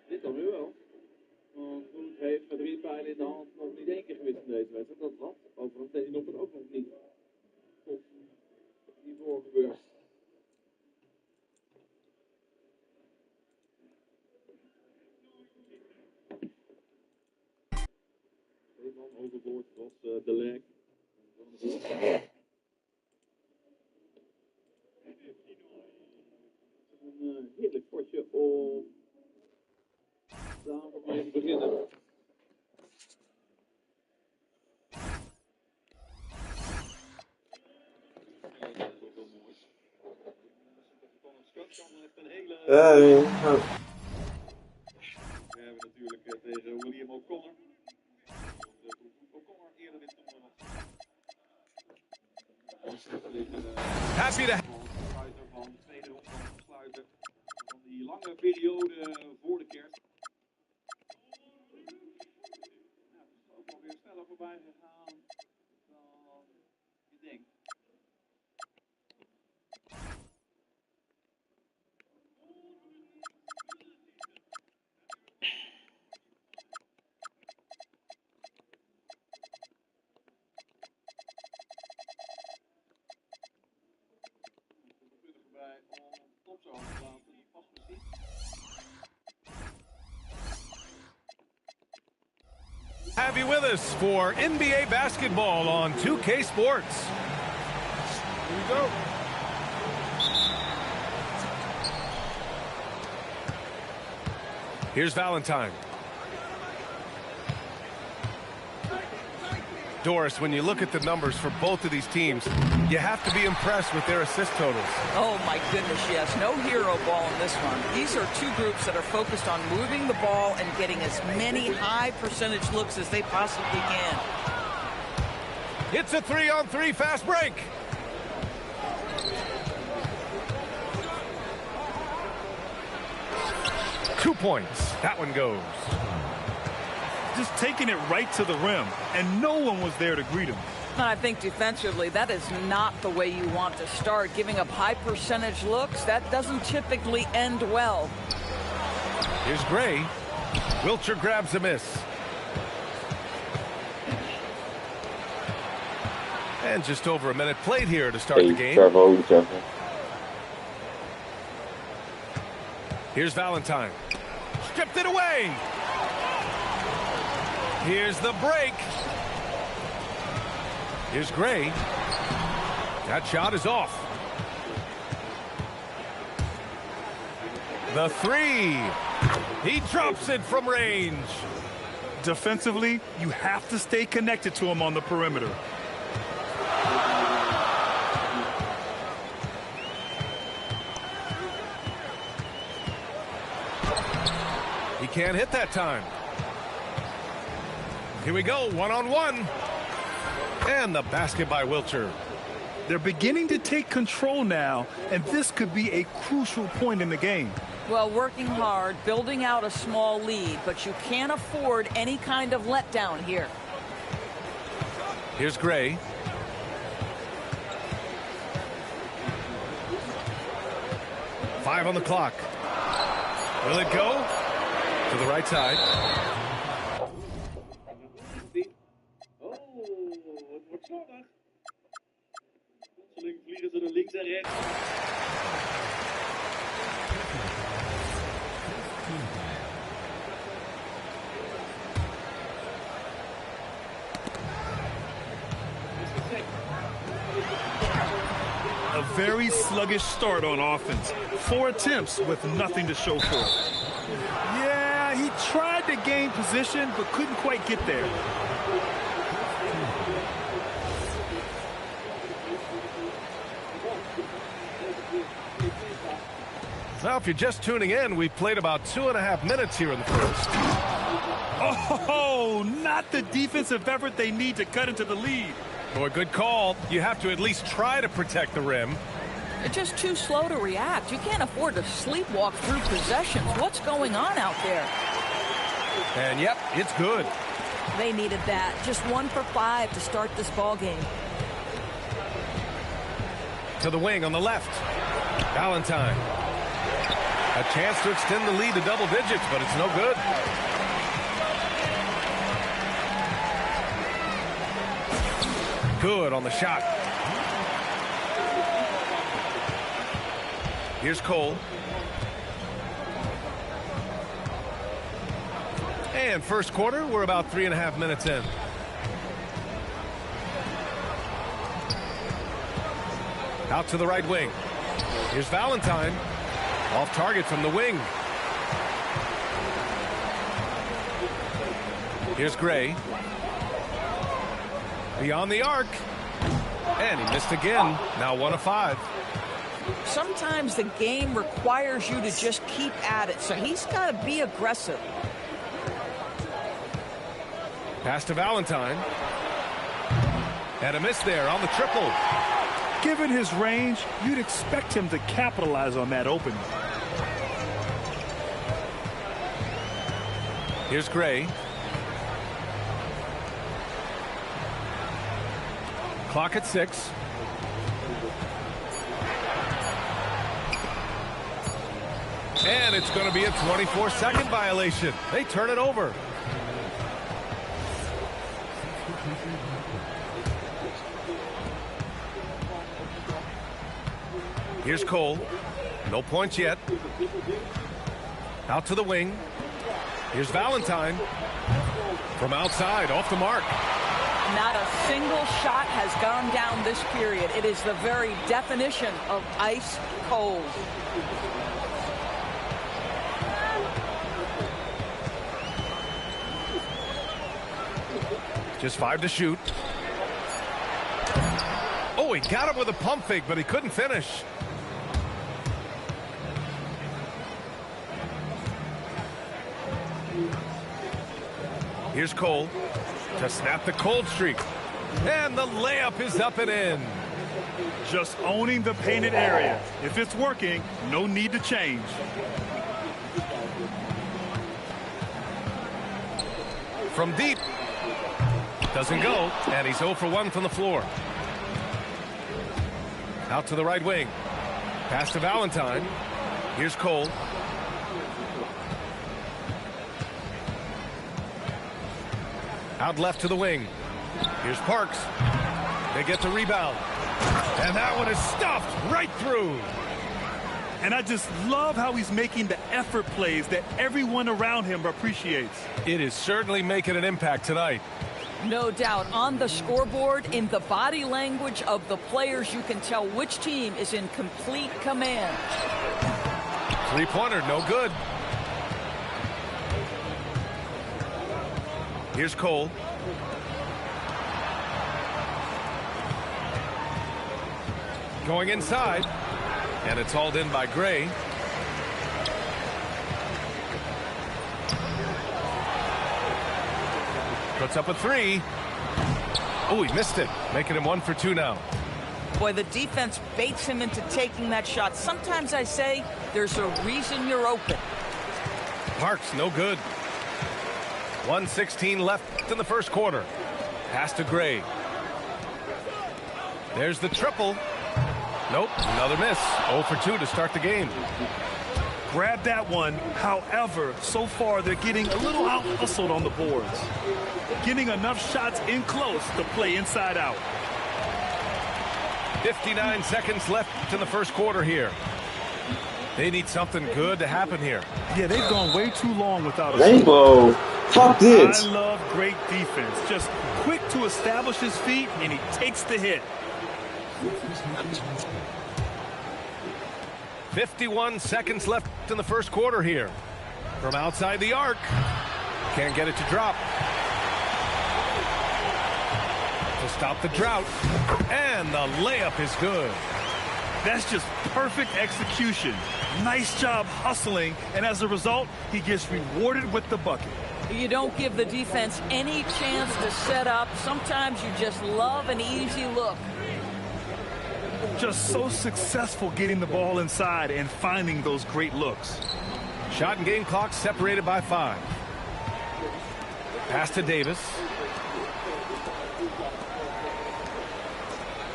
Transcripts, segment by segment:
Dit dan nu wel. Want Goed heeft met 3 pijlen in de hand nog niet 1 keer gewist in deze wedstrijd. Dat was overigens deze nog ook nog niet op niveau gebeurd. Twee man overboord was de leg. Een heerlijk potje om de avond mee te beginnen. We hebben natuurlijk tegen William O'Connor. O'Connor eerder dit toernooi Happy to van de tweede ronde sluiten van die lange periode voor de kerst. Ja, het is ook alweer sneller voorbij gegaan dan je denkt. have you with us for NBA basketball on 2K Sports. Here we go. Here's Valentine. Doris, when you look at the numbers for both of these teams, you have to be impressed with their assist totals. Oh, my goodness, yes. No hero ball in this one. These are two groups that are focused on moving the ball and getting as many high percentage looks as they possibly can. It's a 3-on-3 fast break. Two points. That one goes. Just taking it right to the rim, and no one was there to greet him. And I think defensively, that is not the way you want to start. Giving up high percentage looks, that doesn't typically end well. Here's Gray. Wilcher grabs a miss. And just over a minute played here to start the game. Here's Valentine. Stripped it away. Here's the break. Here's Gray. That shot is off. The three. He drops it from range. Defensively, you have to stay connected to him on the perimeter. He can't hit that time. Here we go, one-on-one. And the basket by Wilcher. They're beginning to take control now, and this could be a crucial point in the game. Well, working hard, building out a small lead, but you can't afford any kind of letdown here. Here's Gray. Five on the clock. Will it go? To the right side. Vliegen ze er links en rechts. A very sluggish start on offense. 4 attempts with nothing to show for it. Yeah, he tried to gain position, but couldn't quite get there. Now, if you're just tuning in, we've played about 2.5 minutes here in the first. Oh, not the defensive effort they need to cut into the lead. Boy, good call. You have to at least try to protect the rim. They're just too slow to react. You can't afford to sleepwalk through possessions. What's going on out there? And, yep, it's good. They needed that. Just 1 for 5 to start this ball game. To the wing on the left. Valentine. A chance to extend the lead to double digits, but it's no good. Good on the shot. Here's Cole. And first quarter, we're about 3.5 minutes in. Out to the right wing. Here's Valentine. Off target from the wing. Here's Gray. Beyond the arc. And he missed again. Now 1 of 5. Sometimes the game requires you to just keep at it, so he's got to be aggressive. Pass to Valentine. And a miss there on the triple. Given his range, you'd expect him to capitalize on that opening. Here's Gray. Clock at 6. And it's going to be a 24-second violation. They turn it over. Here's Cole. No points yet. Out to the wing. Here's Valentine. From outside, off the mark. Not a single shot has gone down this period. It is the very definition of ice cold. Just 5 to shoot. Oh, he got it with a pump fake, but he couldn't finish. Here's Cole to snap the cold streak. And the layup is up and in. Just owning the painted area. If it's working, no need to change. From deep. Doesn't go, and he's 0 for 1 from the floor. Out to the right wing. Pass to Valentine. Here's Cole. Out left to the wing. Here's Parks. They get the rebound. And that one is stuffed right through. And I just love how he's making the effort plays that everyone around him appreciates. It is certainly making an impact tonight. No doubt. On the scoreboard, in the body language of the players, you can tell which team is in complete command. Three-pointer, no good. Here's Cole. Going inside. And it's hauled in by Gray. Puts up a 3. Oh, he missed it. Making him 1 for 2 now. Boy, the defense baits him into taking that shot. Sometimes I say there's a reason you're open. Parks, no good. 1:16 left in the first quarter. Pass to Gray. There's the triple. Nope, another miss. 0 for 2 to start the game. Grab that one. However, so far they're getting a little out-hustled on the boards. Getting enough shots in close to play inside out. 59 seconds left in the first quarter here. They need something good to happen here. Yeah, they've gone way too long without a Rainbow. Fuck this. I love great defense. Just quick to establish his feet, and he takes the hit. 51 seconds left in the first quarter here. From outside the arc. Can't get it to drop. To stop the drought. And the layup is good. That's just perfect execution. Nice job hustling, and as a result, he gets rewarded with the bucket. You don't give the defense any chance to set up. Sometimes you just love an easy look. Just so successful getting the ball inside and finding those great looks. Shot and game clock separated by 5. Pass to Davis.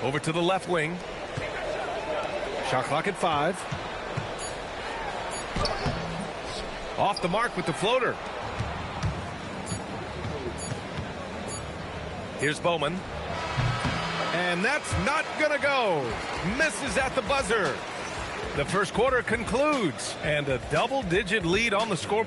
Over to the left wing. Shot clock at 5. Off the mark with the floater. Here's Bowman. And that's not gonna go. Misses at the buzzer. The first quarter concludes, and a double-digit lead on the score.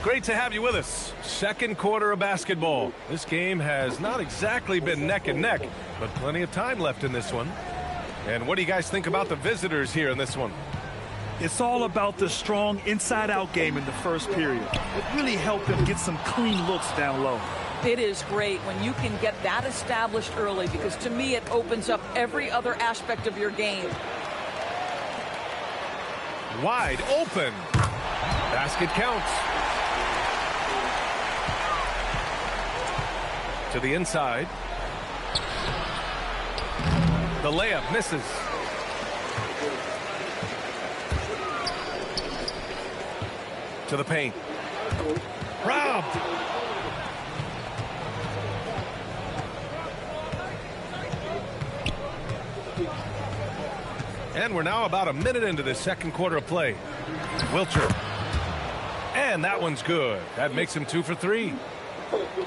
Great to have you with us. Second quarter of basketball. This game has not exactly been neck and neck, but plenty of time left in this one. And what do you guys think about the visitors here in this one? It's all about the strong inside-out game in the first period. It really helped them get some clean looks down low. It is great when you can get that established early, because to me it opens up every other aspect of your game. Wide open. Basket counts. To the inside. The layup misses. To the paint. Robbed. And we're now about a minute into the second quarter of play. Wilcher. And that one's good. That makes him 2 for 3.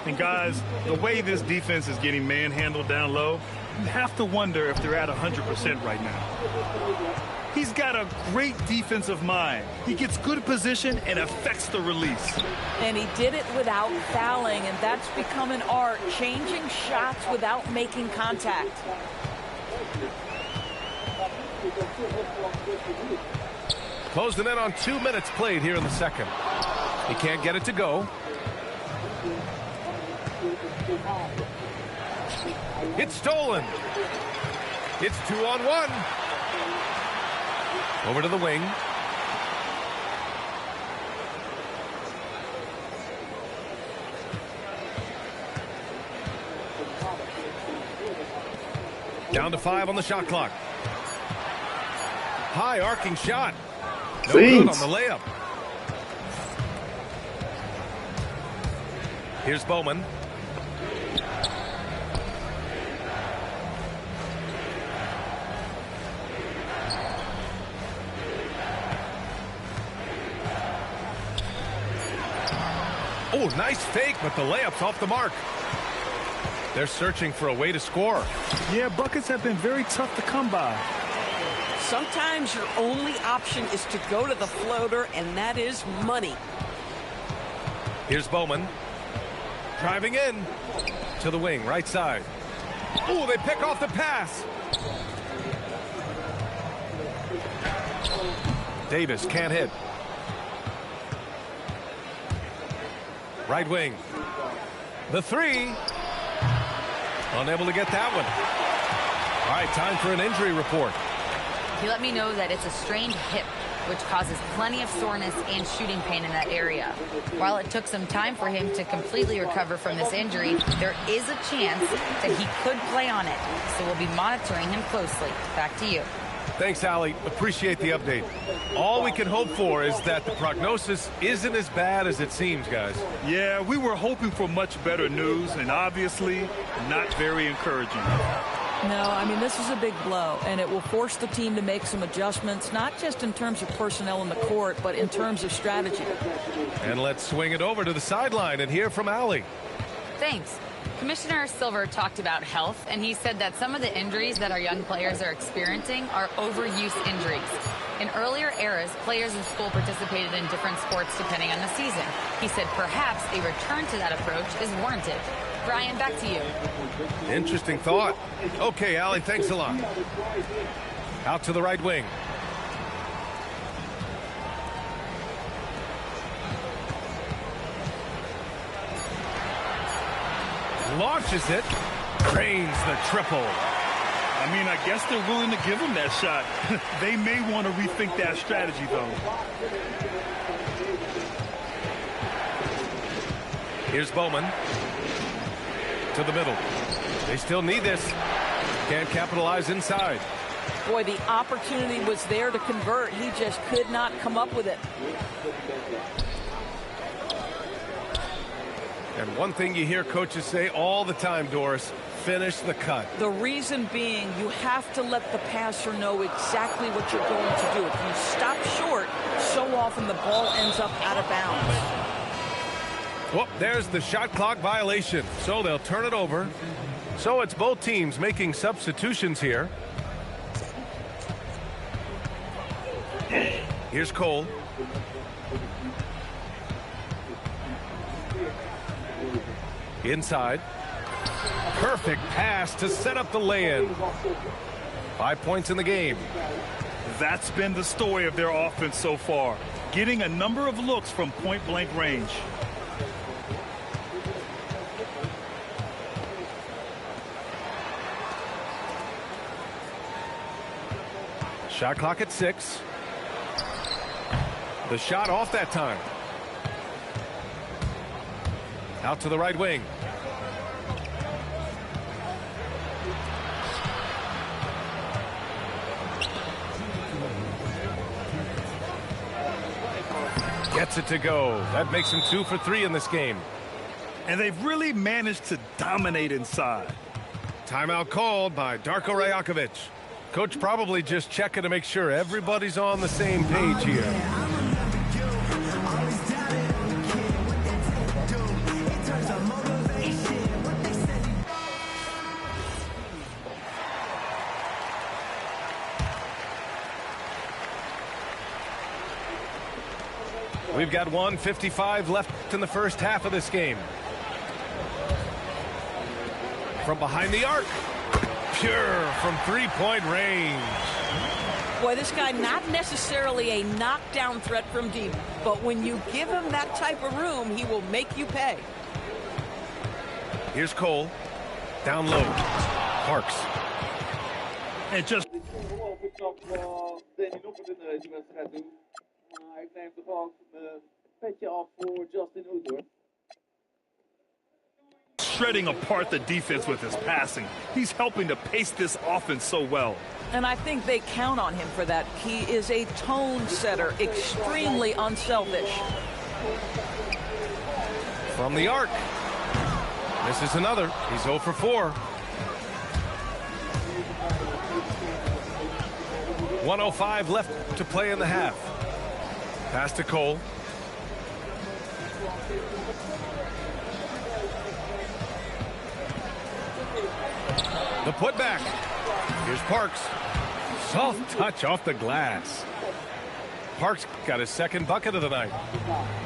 And guys, the way this defense is getting manhandled down low, you have to wonder if they're at 100% right now. He's got a great defensive mind. He gets good position and affects the release. And he did it without fouling, and that's become an art, changing shots without making contact. Closing in on 2 minutes played here in the second. He can't get it to go. It's stolen. It's 2-on-1. Over to the wing. Down to 5 on the shot clock. High arcing shot. No good on the layup. Here's Bowman. Oh, nice fake, but the layup's off the mark. They're searching for a way to score. Yeah, buckets have been very tough to come by. Sometimes your only option is to go to the floater, and that is money. Here's Bowman. Driving in to the wing, right side. Oh, they pick off the pass. Davis can't hit. Right wing. The three. Unable to get that one. All right, time for an injury report. He let me know that it's a strained hip, which causes plenty of soreness and shooting pain in that area. While it took some time for him to completely recover from this injury, there is a chance that he could play on it. So we'll be monitoring him closely. Back to you. Thanks, Allie. Appreciate the update. All we can hope for is that the prognosis isn't as bad as it seems, guys. Yeah, we were hoping for much better news, and obviously not very encouraging. No, I mean, this is a big blow, and it will force the team to make some adjustments, not just in terms of personnel in the court, but in terms of strategy. And let's swing it over to the sideline and hear from Allie. Thanks. Commissioner Silver talked about health, and he said that some of the injuries that our young players are experiencing are overuse injuries. In earlier eras, players in school participated in different sports depending on the season. He said perhaps a return to that approach is warranted. Brian, back to you. Interesting thought. Okay, Allie, thanks a lot. Out to the right wing. Launches it. Drains the triple. I mean, I guess they're willing to give him that shot. They may want to rethink that strategy, though. Here's Bowman. To the middle. They still need this. Can't capitalize inside. Boy, the opportunity was there to convert. He just could not come up with it. And one thing you hear coaches say all the time, Doris, finish the cut. The reason being, you have to let the passer know exactly what you're going to do. If you stop short, so often the ball ends up out of bounds. Well, there's the shot clock violation, so they'll turn it over. So it's both teams making substitutions here. Here's Cole. Inside. Perfect pass to set up the lay-in. 5 points in the game. That's been the story of their offense so far, getting a number of looks from point-blank range. Shot clock at 6. The shot off that time. Out to the right wing. Gets it to go. That makes him 2 for 3 in this game. And they've really managed to dominate inside. Timeout called by Darko Rajakovic. Coach probably just checking to make sure everybody's on the same page here. We've got 1:55 left in the first half of this game. From behind the arc. Pure from three-point range. Boy, this guy not necessarily a knockdown threat from deep, but when you give him that type of room, he will make you pay. Here's Cole. Down low. Parks. And just Maar ik neem toch ook mijn petje af voor Justin Hood, hoor. shredding apart the defense with his passing. He's helping to pace this offense so well. And I think they count on him for that. He is a tone setter, extremely unselfish. From the arc. This is another. He's 0 for 4. 1:05 left to play in the half. Pass to Cole. The putback. Here's Parks. Soft touch off the glass. Parks got his second bucket of the night.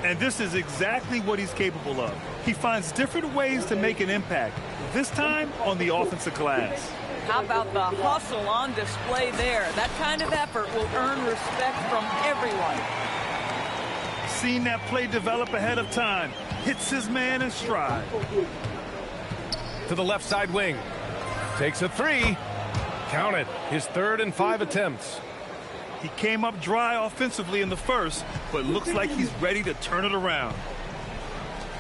And this is exactly what he's capable of. He finds different ways to make an impact, this time on the offensive glass. How about the hustle on display there? That kind of effort will earn respect from everyone. Seen that play develop ahead of time. Hits his man in stride. To the left side wing. Takes a three. Count it. His third and 5 attempts. He came up dry offensively in the first, but looks like he's ready to turn it around.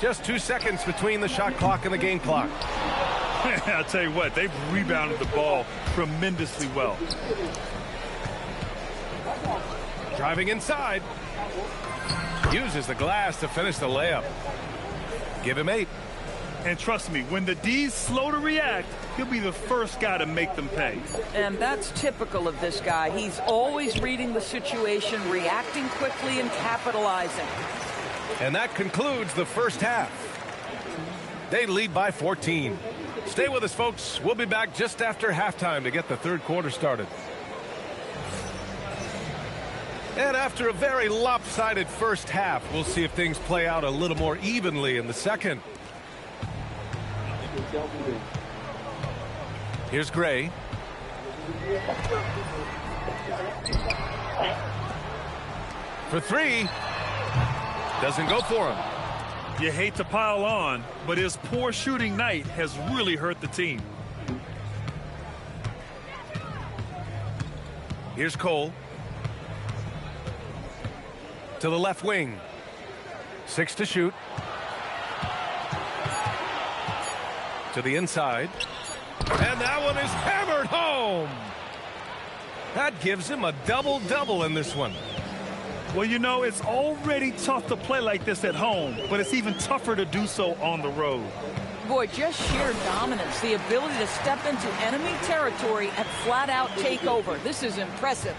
Just 2 seconds between the shot clock and the game clock. I'll tell you what, they've rebounded the ball tremendously well. Driving inside. Uses the glass to finish the layup. Give him 8. And trust me, when the D's slow to react, he'll be the first guy to make them pay. And that's typical of this guy. He's always reading the situation, reacting quickly, and capitalizing. And that concludes the first half. They lead by 14. Stay with us, folks. We'll be back just after halftime to get the third quarter started. And after a very lopsided first half, we'll see if things play out a little more evenly in the second. Here's Gray. For 3. Doesn't go for him. You hate to pile on, but his poor shooting night has really hurt the team. Here's Cole. To the left wing. 6 to shoot. To the inside. And that one is hammered home. That gives him a double-double in this one. Well, you know, it's already tough to play like this at home, but it's even tougher to do so on the road. Boy, just sheer dominance, the ability to step into enemy territory and flat out take over. This is impressive.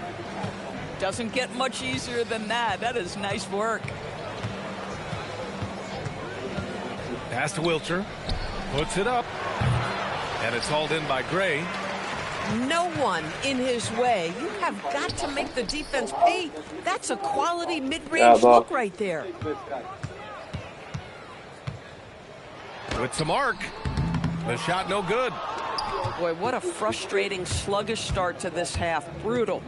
Doesn't get much easier than that. That is nice work. Pass to Wilcher. Puts it up. And it's hauled in by Gray. No one in his way. You have got to make the defense pay. That's a quality mid-range look right there. With some arc. The shot no good. Boy, what a frustrating, sluggish start to this half. Brutal.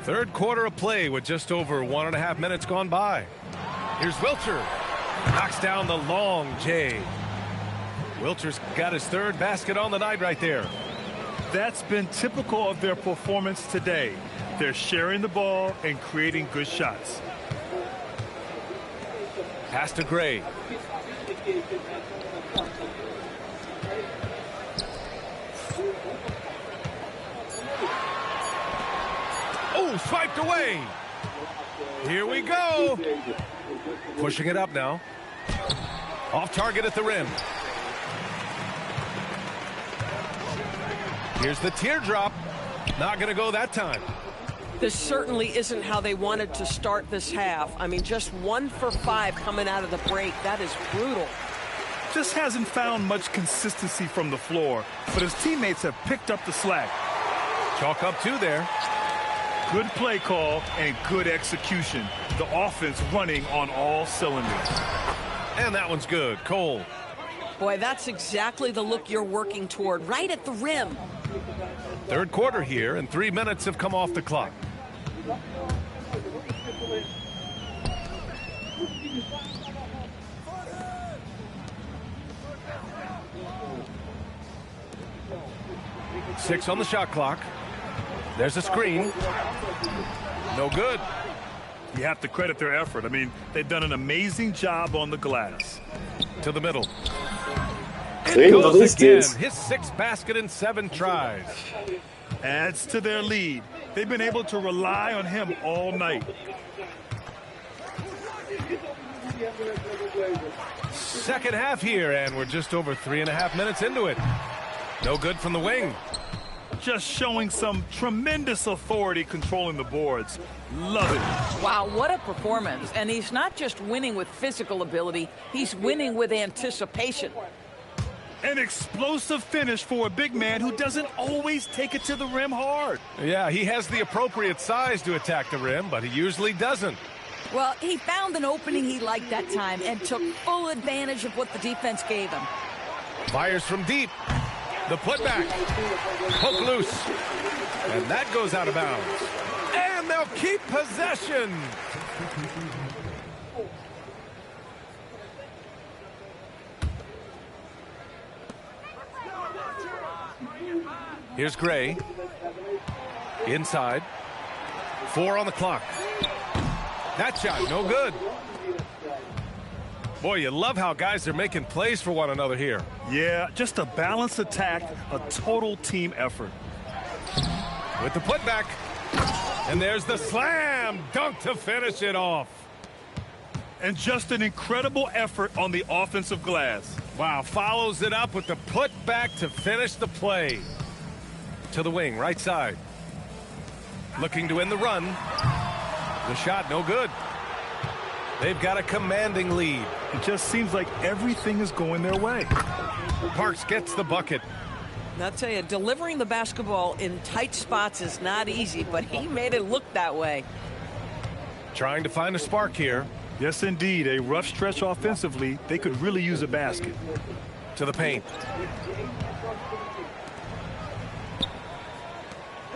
Third quarter of play with just over 1.5 minutes gone by. Here's Wilcher. Knocks down the long J. Wilcher's got his third basket on the night right there. That's been typical of their performance today. They're sharing the ball and creating good shots. Pass to Gray. Oh, swiped away. Here we go. Pushing it up now. Off target at the rim. Here's the teardrop. Not going to go that time. This certainly isn't how they wanted to start this half. I mean, just 1 for 5 coming out of the break. That is brutal. Just hasn't found much consistency from the floor, but his teammates have picked up the slack. Chalk up 2 there. Good play call and good execution. The offense running on all cylinders. And that one's good. Cole. Boy, that's exactly the look you're working toward, right at the rim. Third quarter here, and 3 minutes have come off the clock. Six on the shot clock. There's a screen. No good. You have to credit their effort. I mean, they've done an amazing job on the glass. To the middle. See, It goes this again. is- His 6th basket in 7 tries. Adds to their lead. They've been able to rely on him all night. Second half here, and we're just over 3.5 minutes into it. No good from the wing. Just showing some tremendous authority controlling the boards. Love it. Wow, what a performance. And he's not just winning with physical ability, he's winning with anticipation. An explosive finish for a big man who doesn't always take it to the rim hard. Yeah, he has the appropriate size to attack the rim, but he usually doesn't. Well, he found an opening he liked that time and took full advantage of what the defense gave him. Fires from deep. The putback. Hook loose. And that goes out of bounds. And they'll keep possession. Here's Gray. Inside. 4 on the clock. That shot, no good. Boy, you love how guys are making plays for one another here. Yeah, just a balanced attack, a total team effort. With the putback. And there's the slam dunk to finish it off. And just an incredible effort on the offensive glass. Wow, follows it up with the putback to finish the play. To the wing, right side. Looking to win the run. The shot, no good. They've got a commanding lead. It just seems like everything is going their way. Parks gets the bucket. I'll tell you, delivering the basketball in tight spots is not easy, but he made it look that way. Trying to find a spark here. Yes, indeed. A rough stretch offensively. They could really use a basket. To the paint.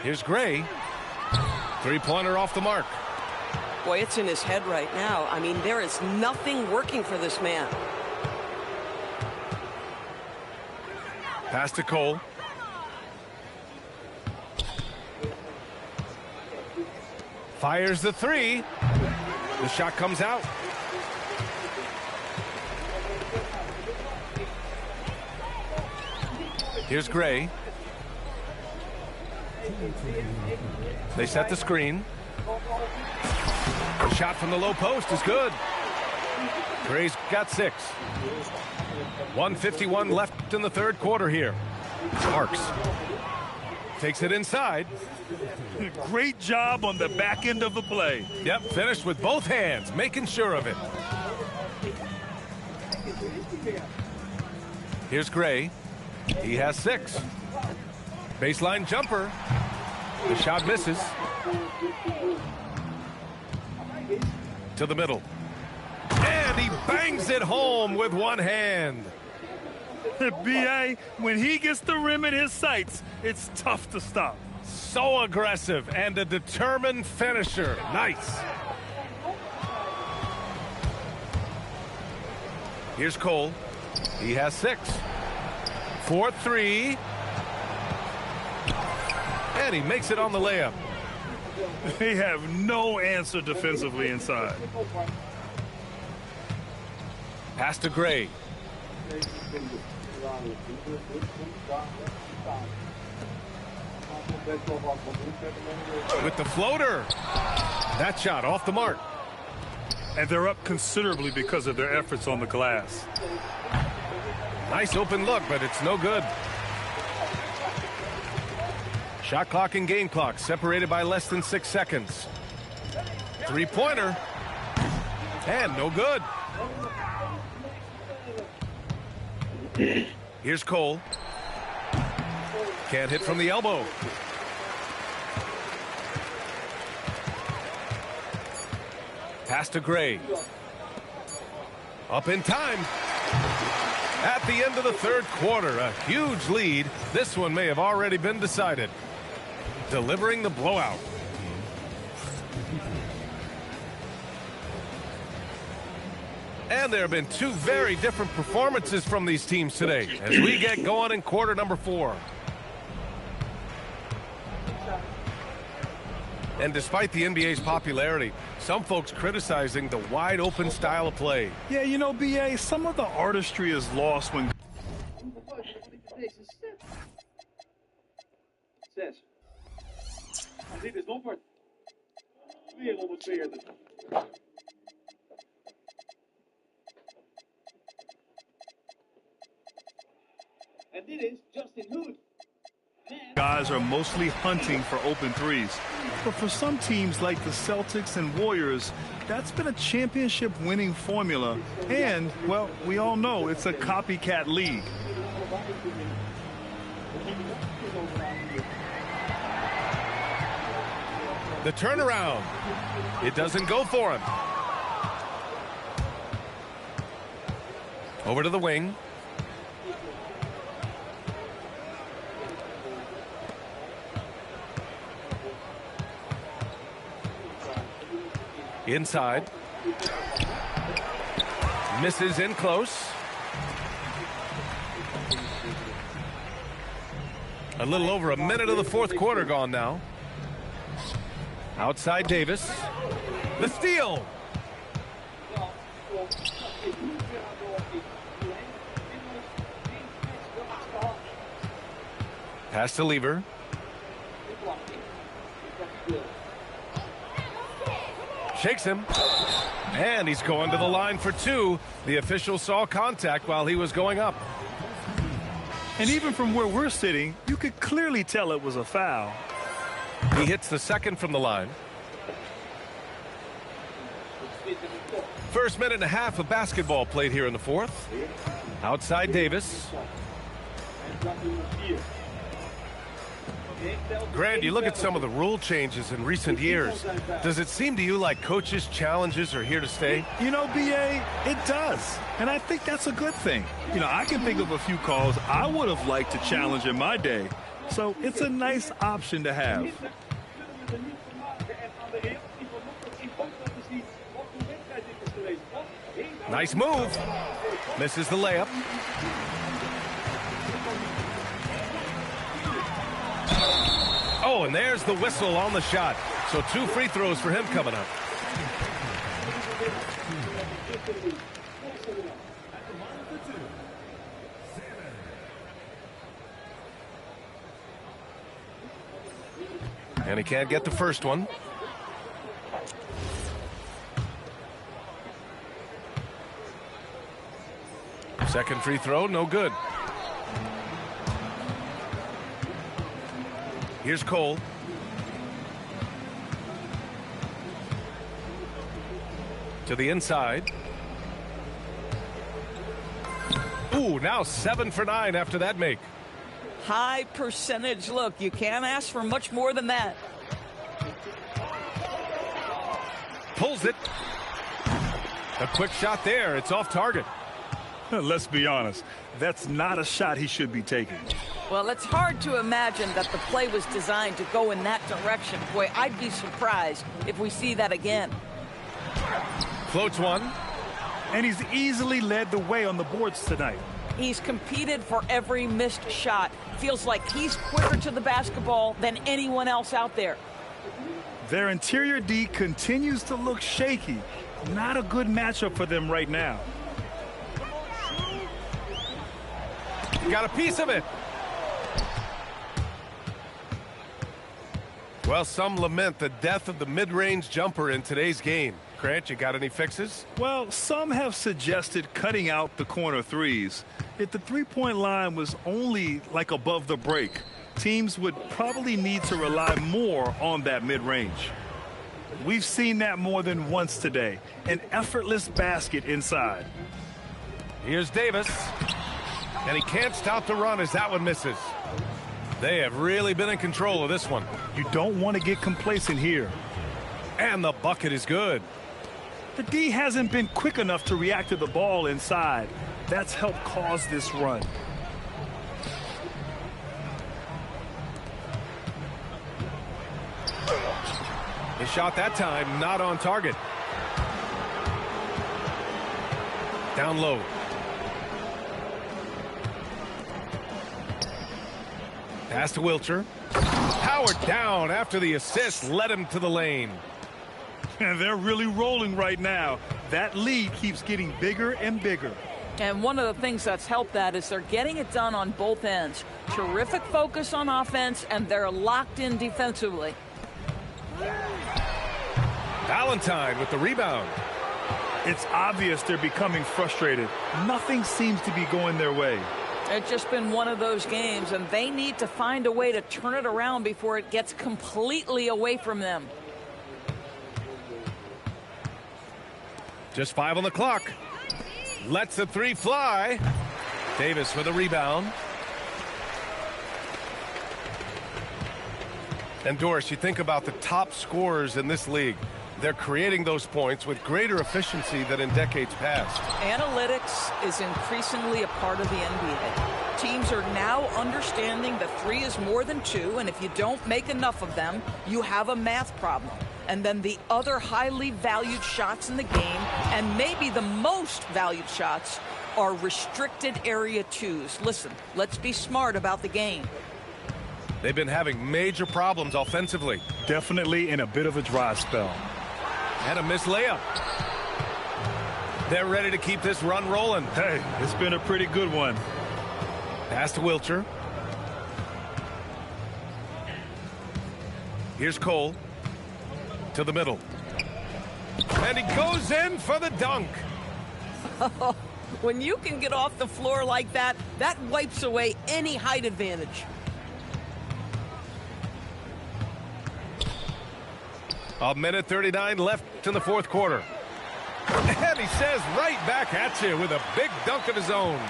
Here's Gray. Three-pointer off the mark. Boy, it's in his head right now. I mean, there is nothing working for this man. Pass to Cole. Fires the 3. The shot comes out. Here's Gray. They set the screen. The shot from the low post is good. Gray's got 6. 1:51 left in the third quarter here. Sparks takes it inside. Great job on the back end of the play. Yep, finished with both hands, making sure of it. Here's Gray. He has 6. Baseline jumper. The shot misses. To the middle. And he bangs it home with one hand. B.A., when he gets the rim in his sights, it's tough to stop. So aggressive and a determined finisher. Nice. Here's Cole. He has 6. 4-3. And he makes it on the layup. They have no answer defensively inside. Pass to Gray. With the floater. That shot off the mark. And they're up considerably because of their efforts on the glass. Nice open look, but it's no good. Shot clock and game clock separated by less than 6 seconds. Three-pointer. And no good. Here's Cole. Can't hit from the elbow. Pass to Gray. Up in time. At the end of the third quarter, a huge lead. This one may have already been decided. Delivering the blowout. And there have been 2 very different performances from these teams today as we get going in quarter number 4. And despite the NBA's popularity, some folks criticizing the wide open style of play. Yeah, you know, B.A., some of the artistry is lost when... 6. Dit is Noppert. 240. En dit is Justin Hood. Guys are mostly hunting for open threes. But for some teams like the Celtics and Warriors, that's been a championship-winning formula. And, well, we all know it's a copycat league. The turnaround. It doesn't go for him. Over to the wing. Inside. Misses in close. A little over a minute of the fourth quarter gone now. Outside Davis. The steal. Pass to Lever. Shakes him. And he's going to the line for 2. The official saw contact while he was going up. And even from where we're sitting, you could clearly tell it was a foul. He hits the second from the line. First minute and a half of basketball played here in the fourth. Outside Davis. Grant, you look at some of the rule changes in recent years. Does it seem to you like coaches' challenges are here to stay? You know, B.A., it does. And I think that's a good thing. You know, I can think of a few calls I would have liked to challenge in my day. So it's a nice option to have. Nice move. Misses the layup. Oh, and there's the whistle on the shot. So 2 free throws for him coming up. And he can't get the first one. Second free throw, no good. Here's Cole. To the inside. Ooh, now 7 for 9 after that make. High percentage look. You can't ask for much more than that. Pulls it. A quick shot there. It's off target. Let's be honest. That's not a shot he should be taking. Well, it's hard to imagine that the play was designed to go in that direction. Boy, I'd be surprised if we see that again. Floats one. And he's easily led the way on the boards tonight. He's competed for every missed shot. Feels like he's quicker to the basketball than anyone else out there. Their interior D continues to look shaky. Not a good matchup for them right now. Got a piece of it. Well, some lament the death of the mid-range jumper in today's game. Grant, you got any fixes? Well, some have suggested cutting out the corner threes. If the three-point line was only like above the break, teams would probably need to rely more on that mid-range. We've seen that more than once today. An effortless basket inside. Here's Davis. And he can't stop the run as that one misses. They have really been in control of this one. You don't want to get complacent here. And the bucket is good. The D hasn't been quick enough to react to the ball inside. That's helped cause this run. His shot that time not on target. Down low. Pass to Wilcher. Powered down after the assist led him to the lane. And they're really rolling right now. That lead keeps getting bigger and bigger. And one of the things that's helped that is they're getting it done on both ends. Terrific focus on offense, and they're locked in defensively. Valentine with the rebound. It's obvious they're becoming frustrated. Nothing seems to be going their way. It's just been one of those games, and they need to find a way to turn it around before it gets completely away from them. Just 5 on the clock. Lets the three fly. Davis with a rebound. And Doris, you think about the top scorers in this league. They're creating those points with greater efficiency than in decades past. Analytics is increasingly a part of the NBA. Teams are now understanding that 3 is more than 2, and if you don't make enough of them, you have a math problem. And then the other highly valued shots in the game, and maybe the most valued shots, are restricted area 2s. Listen, let's be smart about the game. They've been having major problems offensively. Definitely in a bit of a dry spell. And a missed layup. They're ready to keep this run rolling. Hey, it's been a pretty good one. Pass to Wilcher. Here's Cole. To the middle. And he goes in for the dunk. When you can get off the floor like that, that wipes away any height advantage. A minute 39 left in the fourth quarter. And he says right back at you with a big dunk of his own.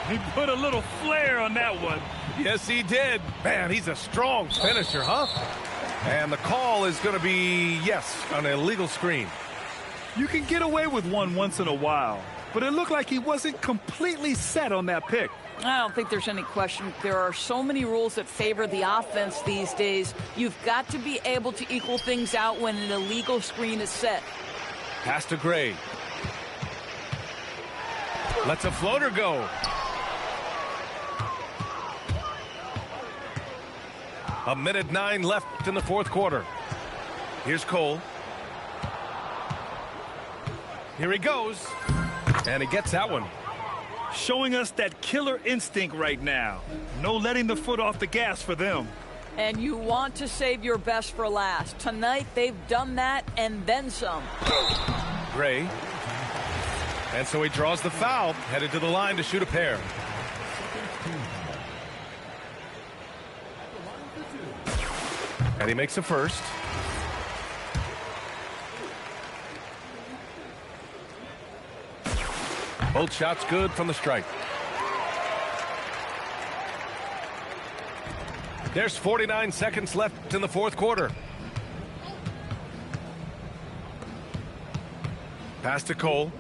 He put a little flair on that one. Yes, he did. Man, he's a strong finisher, huh? And the call is going to be, yes, an illegal screen. You can get away with one once in a while, but it looked like he wasn't completely set on that pick. I don't think there's any question. There are so many rules that favor the offense these days. You've got to be able to equal things out when an illegal screen is set. Pass to Gray. Lets a floater go. A minute 9 left in the fourth quarter. Here's Cole. Here he goes. And he gets that one. Showing us that killer instinct right now. No letting the foot off the gas for them. And you want to save your best for last. Tonight, they've done that and then some. Gray. And so he draws the foul, headed to the line to shoot a pair. And he makes a first. Both shots good from the stripe. There's 49 seconds left in the fourth quarter. Pass to Cole.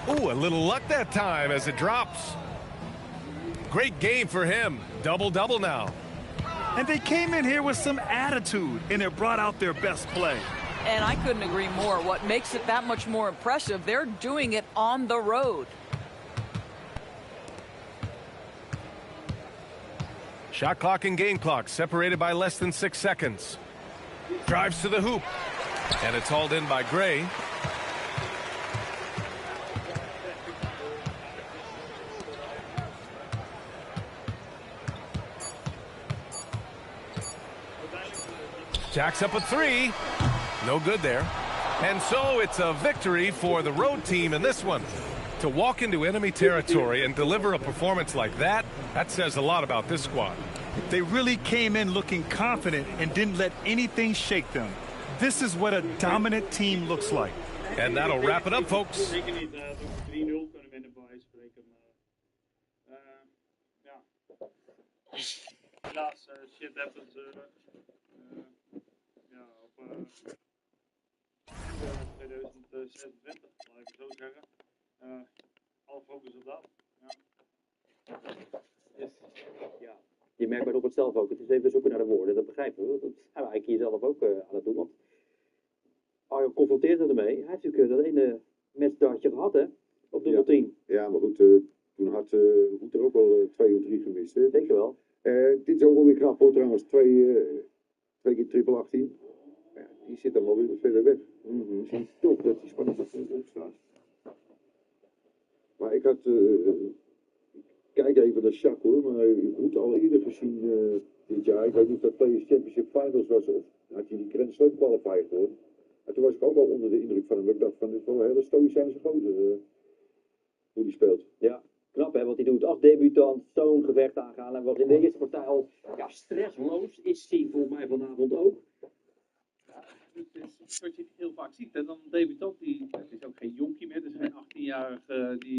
Ooh, a little luck that time as it drops. Great game for him. Double-double now. And they came in here with some attitude, and it brought out their best play. And I couldn't agree more. What makes it that much more impressive, they're doing it on the road. Shot clock and game clock separated by less than 6 seconds. Drives to the hoop. And it's hauled in by Gray. Jacks up a three. No good there. And so it's a victory for the road team in this one. To walk into enemy territory and deliver a performance like that, that says a lot about this squad. They really came in looking confident and didn't let anything shake them. This is what a dominant team looks like. And that'll wrap it up, folks. Helaas, shit happens. Op 2026, laat ik het zo zeggen. Alle focus op dat. Ja. Je merkt bij Robert zelf ook, het is even zoeken naar de woorden, dat begrijpen we. Dat zijn we eigenlijk hier zelf ook aan het doen. Want Arjo confronteert er ermee. Hij heeft natuurlijk dat ene matchdartje gehad, hè? Op dubbel 10. Ja, maar goed, toen had Hoed er ook wel 2 of 3 gemist. Hè? Zeker wel. Dit is ook wel weer knap hoor, trouwens. 2 keer triple 18. Ja, die zit dan wel weer verder weg. Misschien toch dat die spanning opstaat. Maar ik had... kijk even naar Jacques hoor, maar je moet al eerder gezien dit jaar. Ik weet niet of dat Players Championship Finals was of had je die Grand Slam qualifier voor. En toen was ik ook wel onder de indruk van hem. Ik dacht van dit is wel een hele stoïcijnse gozer hoe die speelt. Ja, knap hè, wat hij doet. Als debutant zo'n gevecht aangaan. En was in de eerste partij al stressloos. Is hij voor mij vanavond ook. Ja, het is wat je heel vaak ziet. En dan een debutant, het is ook geen jonkie meer. Het is geen 18-jarige die